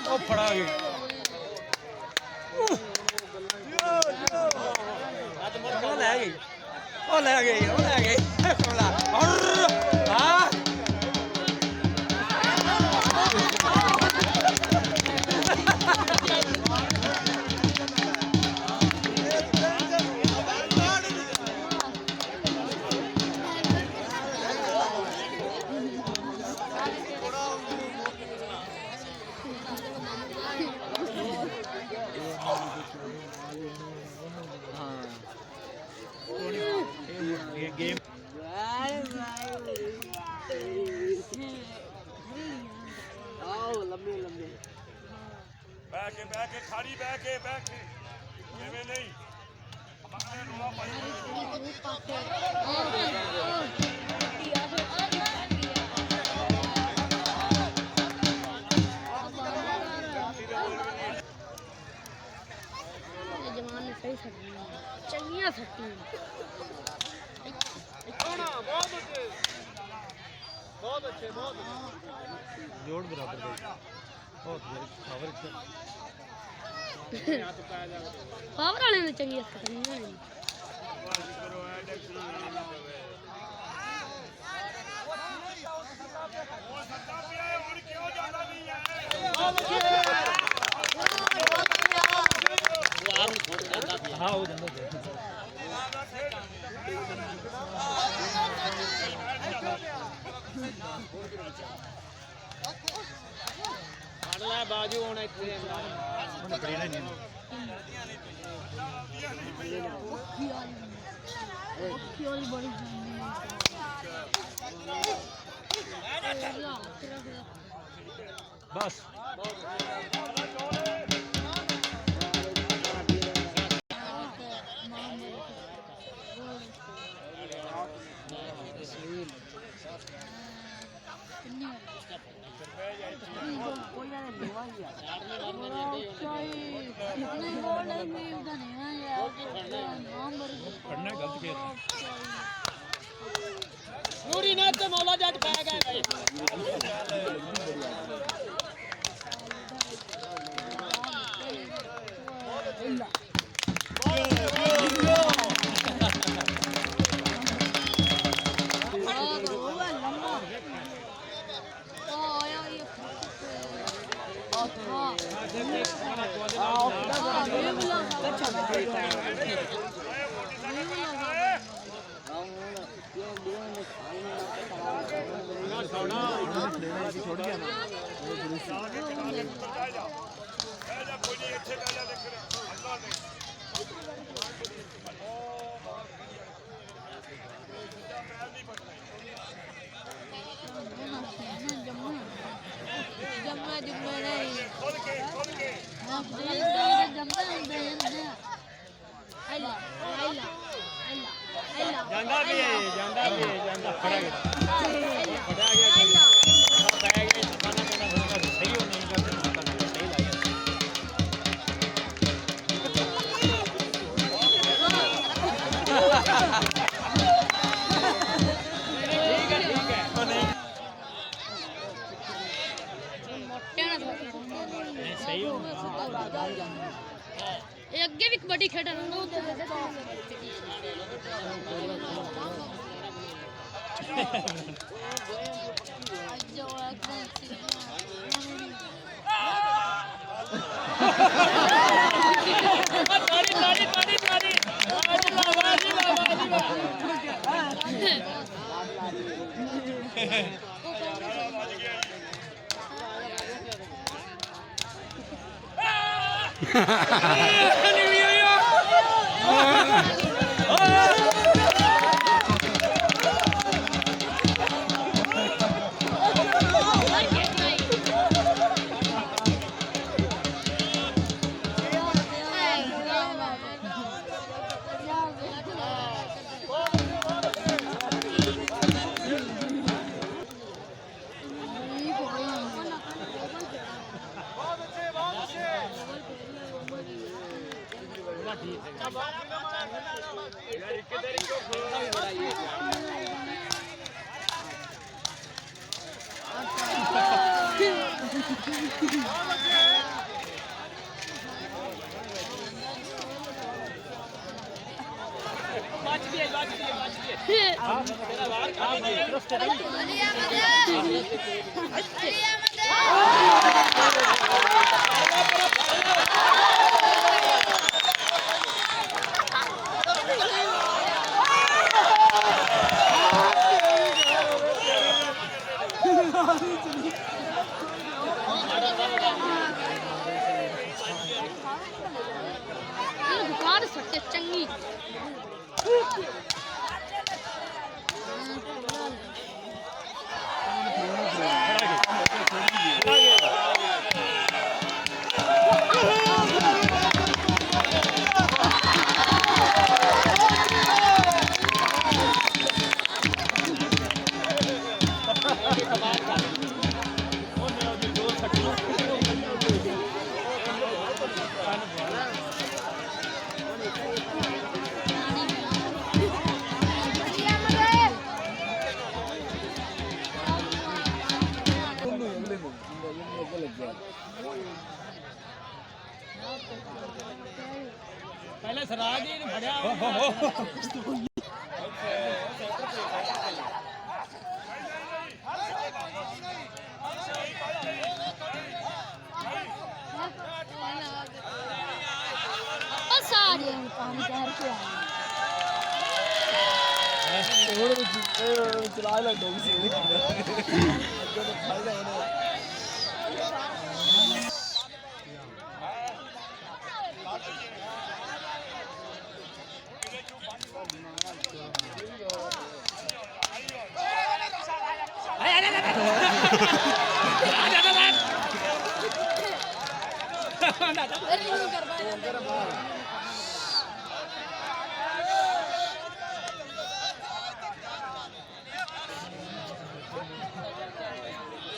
ਉਹ ਫੜਾ ਗਏ ਉਹ ਲੈ ਗਈ ਉਹ ਲੈ ਗਈ ਉਹ ਲੈ ਗਈ ਹਾਂ game ਬਹਿ ਕੇ ਖਾੜੀ ਬਹਿ ਕੇ ਜਿਵੇਂ ਨਹੀਂ ਆਪਣੇ ਰੋਲਾ ਪਾਈ जमान ने सही सकती चंगिया सकती बहुत अच्छे जोड़ बराबर बहुत पावर वाले ने चंगिया सकती हाँ हो जाता बाजू होना बस पढ़ना गलत किया नूरी ने तो मौला जज पै गए भाई ਜਾਂਦਾ ਵੀ ਹੈ ਜਾਂਦਾ ਫੜਾ ਗਿਆ ਫੜਾ ਗਿਆ ਪੈ ਗਿਆ ਦੁਕਾਨਾਂ ਤੇ ਨਾ ਸਹੀ ਹੋ ਨਹੀਂ ਕਰਦੇ ਸਹੀ ਲਾਇਆ ਠੀਕ ਹੈ सही हो अगे भी कबड्डी खेल ठीक है यार किधर इनको खेलना भी बड़ा ये बच गए हां तेरा बाहर काम नहीं तरफ से नहीं बुखार सट्टे चंगी पहले सराज ही बढ़िया सारे पानी कर के चला लो डोगी से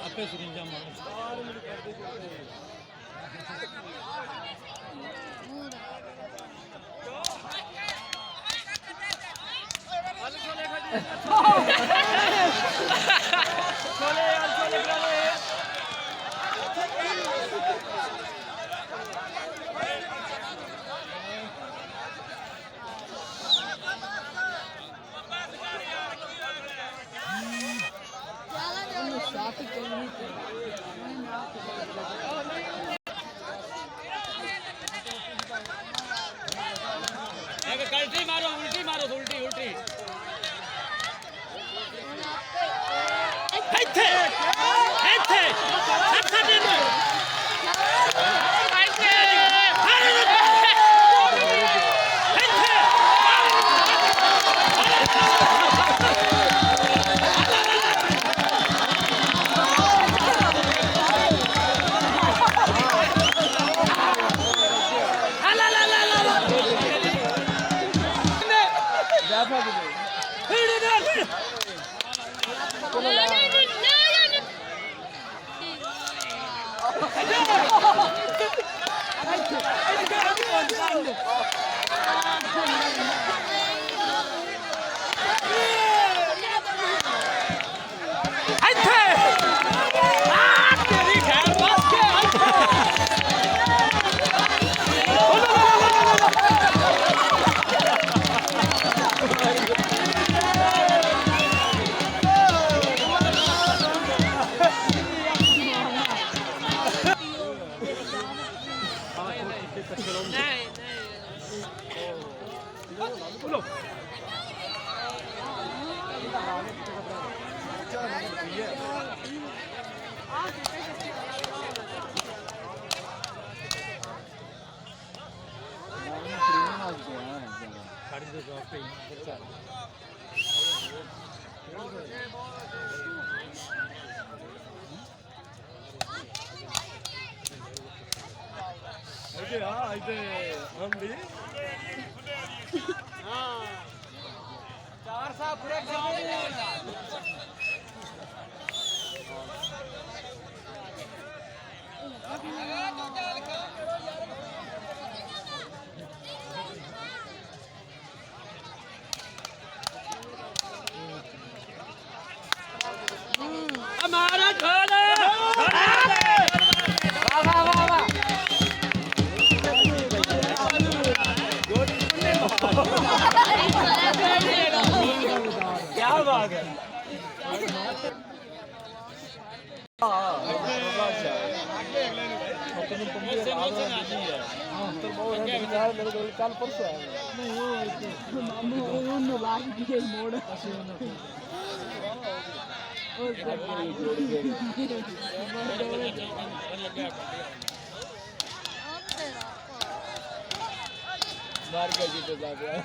आपे सुरिंजा मारो छोले यार छोले कल्टी मारो उल्टी उल्टी उल्टी ਕੱਲ ਪਰਸੋਂ ਆਇਆ ਉਹਨੂੰ ਬਾਹਰ ਦੀ ਮੋੜ मार के जीते जा गया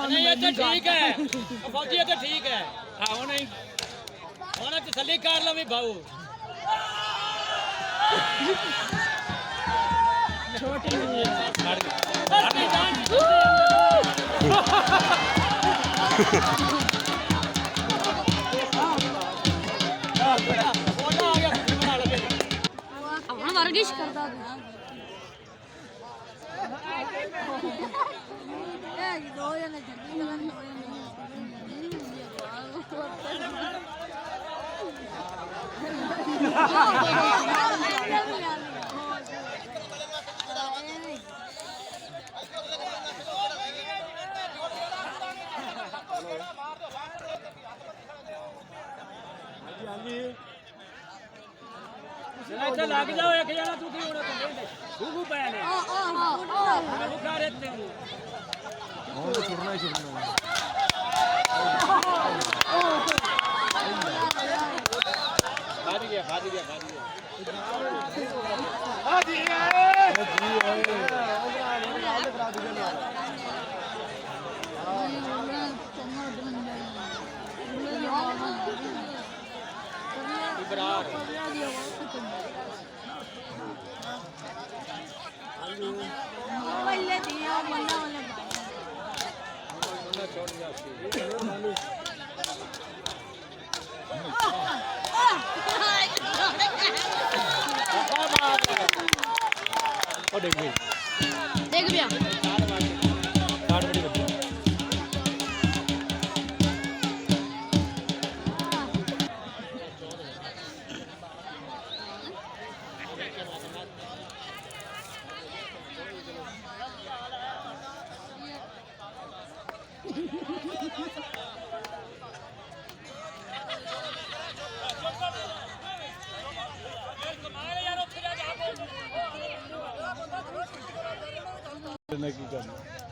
नहीं ये तो ठीक है फौजी ये तो ठीक है हाँ नहीं होना तसल्ली कर लो भी भाऊ छोटी वर्गिश करता ਇੱਥੇ ਲੱਗ ਜਾਓ ਇੱਕ ਜਣਾ ਤੂੰ ਕੀ ਹੋਣਾ ਕੰਡੇ ਗੂਗੂ ਪੈ ਨੇ ਉਹ ਖਾ ਰਹੇ ਤੇ ਹੁਣ तो छुड़ना ही छुड़ना हार गया हार गया हार इबरार देख भाई देख भैया कार्ड बड़ी बच्ची की करना